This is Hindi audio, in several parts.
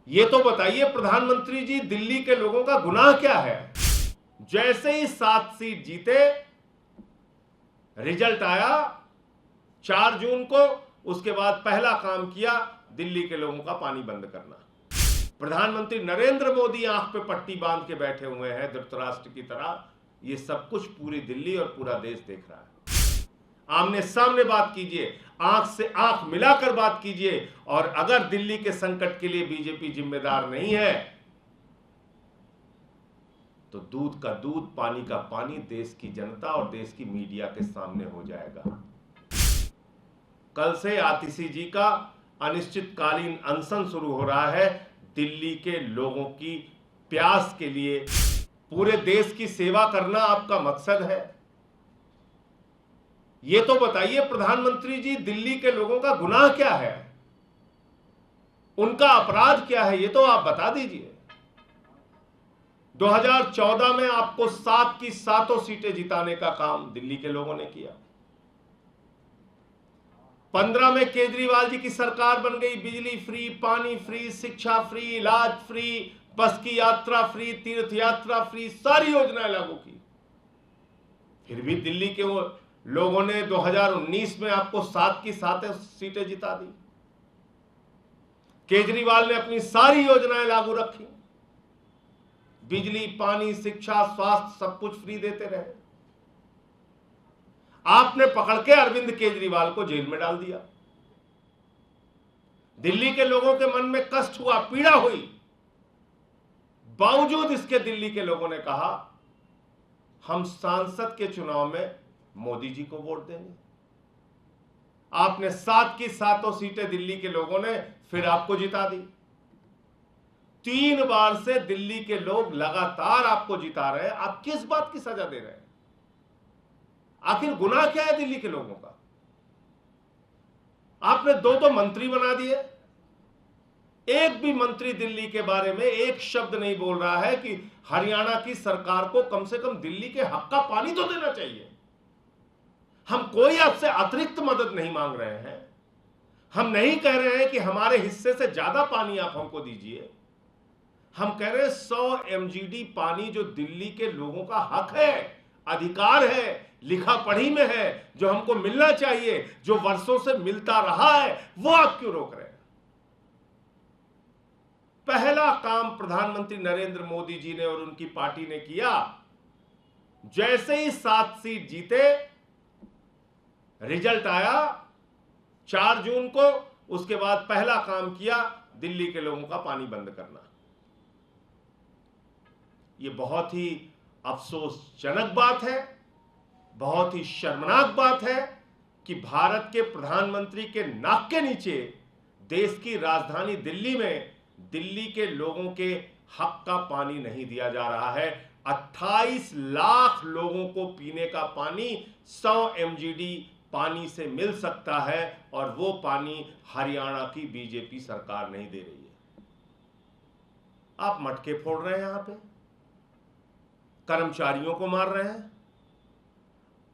ये तो बताइए प्रधानमंत्री जी, दिल्ली के लोगों का गुनाह क्या है? जैसे ही 7 सीट जीते, रिजल्ट आया 4 जून को, उसके बाद पहला काम किया दिल्ली के लोगों का पानी बंद करना। प्रधानमंत्री नरेंद्र मोदी आंख पे पट्टी बांध के बैठे हुए हैं धृतराष्ट्र की तरह। ये सब कुछ पूरी दिल्ली और पूरा देश देख रहा है। आमने सामने बात कीजिए, आंख से आंख मिलाकर बात कीजिए, और अगर दिल्ली के संकट के लिए बीजेपी जिम्मेदार नहीं है तो दूध का दूध, पानी का पानी देश की जनता और देश की मीडिया के सामने हो जाएगा। कल से आतिशी जी का अनिश्चितकालीन अनशन शुरू हो रहा है। दिल्ली के लोगों की प्यास के लिए पूरे देश की सेवा करना आपका मकसद है। ये तो बताइए प्रधानमंत्री जी, दिल्ली के लोगों का गुनाह क्या है? उनका अपराध क्या है? ये तो आप बता दीजिए। 2014 में आपको 7 की 7 सीटें जिताने का काम दिल्ली के लोगों ने किया। 15 में केजरीवाल जी की सरकार बन गई, बिजली फ्री, पानी फ्री, शिक्षा फ्री, इलाज फ्री, बस की यात्रा फ्री, तीर्थ यात्रा फ्री, सारी योजनाएं लागू की। फिर भी दिल्ली के लोगों ने 2019 में आपको 7 की 7 सीटें जिता दी। केजरीवाल ने अपनी सारी योजनाएं लागू रखी, बिजली, पानी, शिक्षा, स्वास्थ्य सब कुछ फ्री देते रहे। आपने पकड़ के अरविंद केजरीवाल को जेल में डाल दिया। दिल्ली के लोगों के मन में कष्ट हुआ, पीड़ा हुई, बावजूद इसके दिल्ली के लोगों ने कहा हम सांसद के चुनाव में मोदी जी को वोट देंगे। आपने 7 की 7 सीटें दिल्ली के लोगों ने फिर आपको जिता दी। 3 बार से दिल्ली के लोग लगातार आपको जिता रहे हैं। आप किस बात की सजा दे रहे हैं? आखिर गुनाह क्या है दिल्ली के लोगों का? आपने 2 मंत्री बना दिए। एक भी मंत्री दिल्ली के बारे में एक शब्द नहीं बोल रहा है कि हरियाणा की सरकार को कम से कम दिल्ली के हक का पानी तो देना चाहिए। हम कोई आपसे अतिरिक्त मदद नहीं मांग रहे हैं। हम नहीं कह रहे हैं कि हमारे हिस्से से ज्यादा पानी आप हमको दीजिए। हम कह रहे हैं 100 MGD पानी जो दिल्ली के लोगों का हक है, अधिकार है, लिखा पढ़ी में है, जो हमको मिलना चाहिए, जो वर्षों से मिलता रहा है, वो आप क्यों रोक रहे हैं? पहला काम प्रधानमंत्री नरेंद्र मोदी जी ने और उनकी पार्टी ने किया, जैसे ही 7 सीट जीते, रिजल्ट आया 4 जून को, उसके बाद पहला काम किया दिल्ली के लोगों का पानी बंद करना। यह बहुत ही अफसोसजनक बात है, बहुत ही शर्मनाक बात है कि भारत के प्रधानमंत्री के नाक के नीचे देश की राजधानी दिल्ली में दिल्ली के लोगों के हक का पानी नहीं दिया जा रहा है। 28 लाख लोगों को पीने का पानी 100 MGD पानी से मिल सकता है, और वो पानी हरियाणा की बीजेपी सरकार नहीं दे रही है। आप मटके फोड़ रहे हैं, यहां पे कर्मचारियों को मार रहे हैं,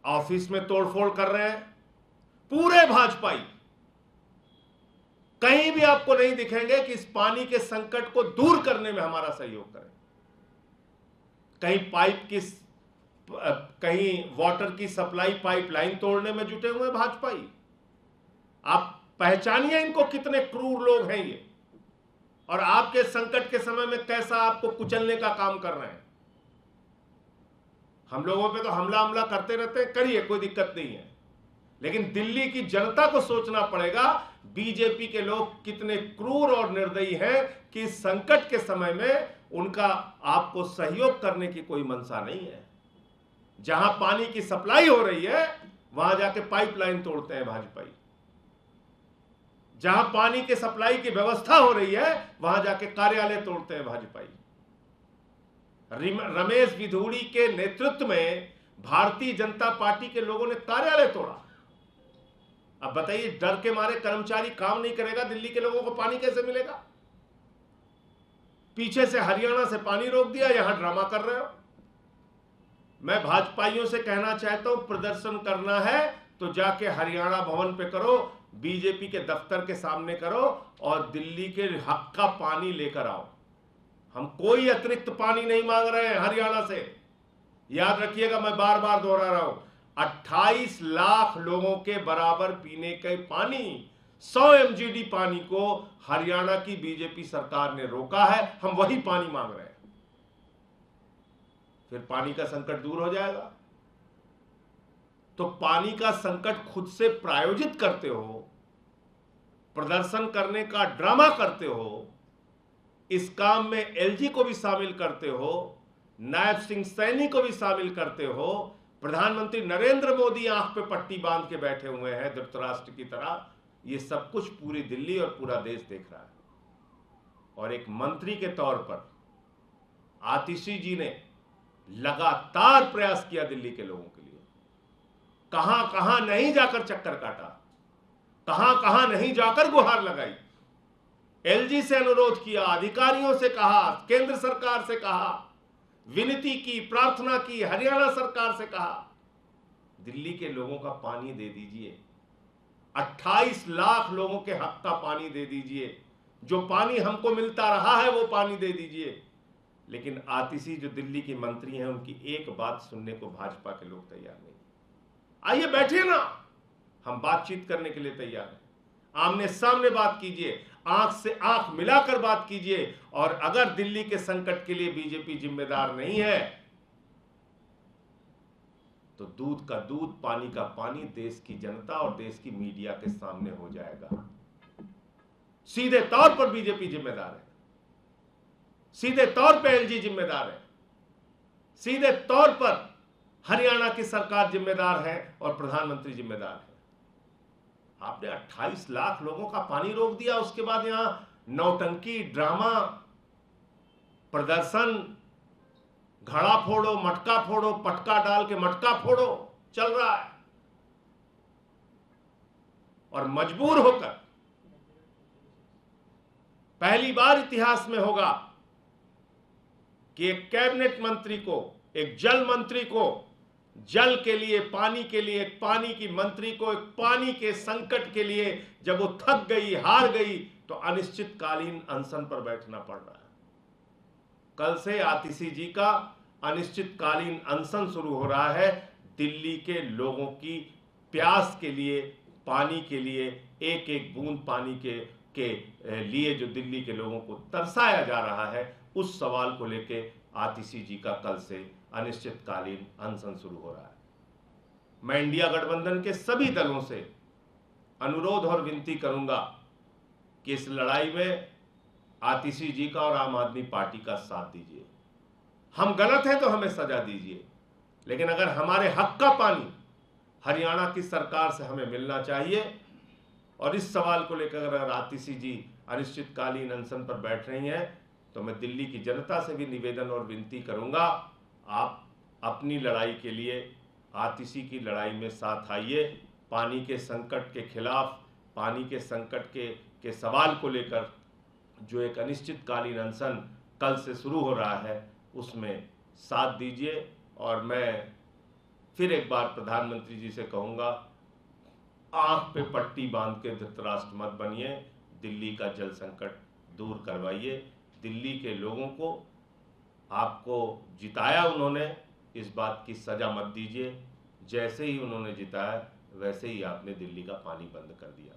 ऑफिस में तोड़फोड़ कर रहे हैं। पूरे भाजपाई कहीं भी आपको नहीं दिखेंगे कि इस पानी के संकट को दूर करने में हमारा सहयोग करें। कहीं वाटर की सप्लाई पाइपलाइन तोड़ने में जुटे हुए भाजपाई। आप पहचानिए इनको, कितने क्रूर लोग हैं ये, और आपके संकट के समय में कैसा आपको कुचलने का काम कर रहे हैं। हम लोगों पे तो हमला करते रहते हैं, करिए, कोई दिक्कत नहीं है, लेकिन दिल्ली की जनता को सोचना पड़ेगा बीजेपी के लोग कितने क्रूर और निर्दयी हैं कि इस संकट के समय में उनका आपको सहयोग करने की कोई मंशा नहीं है। जहां पानी की सप्लाई हो रही है वहां जाके पाइपलाइन तोड़ते हैं भाजपाई। जहां पानी की सप्लाई की व्यवस्था हो रही है वहां जाके कार्यालय तोड़ते हैं भाजपाई। रमेश विधूड़ी के नेतृत्व में भारतीय जनता पार्टी के लोगों ने कार्यालय तोड़ा। अब बताइए, डर के मारे कर्मचारी काम नहीं करेगा, दिल्ली के लोगों को पानी कैसे मिलेगा? पीछे से हरियाणा से पानी रोक दिया, यहां ड्रामा कर रहे हो। मैं भाजपाइयों से कहना चाहता हूं, प्रदर्शन करना है तो जाके हरियाणा भवन पे करो, बीजेपी के दफ्तर के सामने करो और दिल्ली के हक का पानी लेकर आओ। हम कोई अतिरिक्त पानी नहीं मांग रहे हैं हरियाणा से। याद रखिएगा, मैं बार बार दोहरा रहा हूं, 28 लाख लोगों के बराबर पीने के पानी, 100 MGD पानी को हरियाणा की बीजेपी सरकार ने रोका है। हम वही पानी मांग रहे हैं। फिर पानी का संकट दूर हो जाएगा। तो पानी का संकट खुद से प्रायोजित करते हो, प्रदर्शन करने का ड्रामा करते हो, इस काम में एलजी को भी शामिल करते हो, नायब सिंह सैनी को भी शामिल करते हो। प्रधानमंत्री नरेंद्र मोदी आंख पे पट्टी बांध के बैठे हुए हैं धृतराष्ट्र की तरह। ये सब कुछ पूरी दिल्ली और पूरा देश देख रहा है। और एक मंत्री के तौर पर आतिशी जी ने लगातार प्रयास किया दिल्ली के लोगों के लिए। कहां कहां नहीं जाकर चक्कर काटा, कहां कहां नहीं जाकर गुहार लगाई, एलजी से अनुरोध किया, अधिकारियों से कहा, केंद्र सरकार से कहा, विनती की, प्रार्थना की, हरियाणा सरकार से कहा, दिल्ली के लोगों का पानी दे दीजिए, 28 लाख लोगों के हक का पानी दे दीजिए, जो पानी हमको मिलता रहा है वो पानी दे दीजिए। लेकिन आतिशी जो दिल्ली की मंत्री हैं, उनकी एक बात सुनने को भाजपा के लोग तैयार नहीं। आइए बैठिए ना, हम बातचीत करने के लिए तैयार हैं। आमने सामने बात कीजिए, आंख से आंख मिलाकर बात कीजिए। और अगर दिल्ली के संकट के लिए बीजेपी जिम्मेदार नहीं है, तो दूध का दूध, पानी का पानी देश की जनता और देश की मीडिया के सामने हो जाएगा। सीधे तौर पर बीजेपी जिम्मेदार है, सीधे तौर पर एलजी जिम्मेदार है, सीधे तौर पर हरियाणा की सरकार जिम्मेदार है और प्रधानमंत्री जिम्मेदार है। आपने 28 लाख लोगों का पानी रोक दिया, उसके बाद यहां नौटंकी, ड्रामा, प्रदर्शन, घड़ा फोड़ो, मटका फोड़ो, पटका डाल के मटका फोड़ो चल रहा है। और मजबूर होकर, पहली बार इतिहास में होगा कि एक कैबिनेट मंत्री को, एक जल मंत्री को, जल के लिए, पानी के लिए, एक पानी की मंत्री को, एक पानी के संकट के लिए जब वो थक गई, हार गई, तो अनिश्चितकालीन अनशन पर बैठना पड़ रहा है। कल से आतिशी जी का अनिश्चितकालीन अनशन शुरू हो रहा है। दिल्ली के लोगों की प्यास के लिए, पानी के लिए, एक एक बूंद पानी के लिए जो दिल्ली के लोगों को तरसाया जा रहा है, उस सवाल को लेके आतिशी जी का कल से अनिश्चितकालीन अनशन शुरू हो रहा है। मैं इंडिया गठबंधन के सभी दलों से अनुरोध और विनती करूंगा कि इस लड़ाई में आतिशी जी का और आम आदमी पार्टी का साथ दीजिए। हम गलत हैं तो हमें सजा दीजिए, लेकिन अगर हमारे हक का पानी हरियाणा की सरकार से हमें मिलना चाहिए। और इस सवाल को लेकर अगर आतिशी जी अनिश्चितकालीन अनशन पर बैठ रही हैं, तो मैं दिल्ली की जनता से भी निवेदन और विनती करूंगा, आप अपनी लड़ाई के लिए आतिशी की लड़ाई में साथ आइए। पानी के संकट के खिलाफ, पानी के संकट के सवाल को लेकर जो एक अनिश्चितकालीन अनशन कल से शुरू हो रहा है, उसमें साथ दीजिए। और मैं फिर एक बार प्रधानमंत्री जी से कहूँगा, आंख पे पट्टी बांध के धृतराष्ट्र मत बनिए, दिल्ली का जल संकट दूर करवाइए। दिल्ली के लोगों को, आपको जिताया उन्होंने, इस बात की सजा मत दीजिए। जैसे ही उन्होंने जिताया, वैसे ही आपने दिल्ली का पानी बंद कर दिया।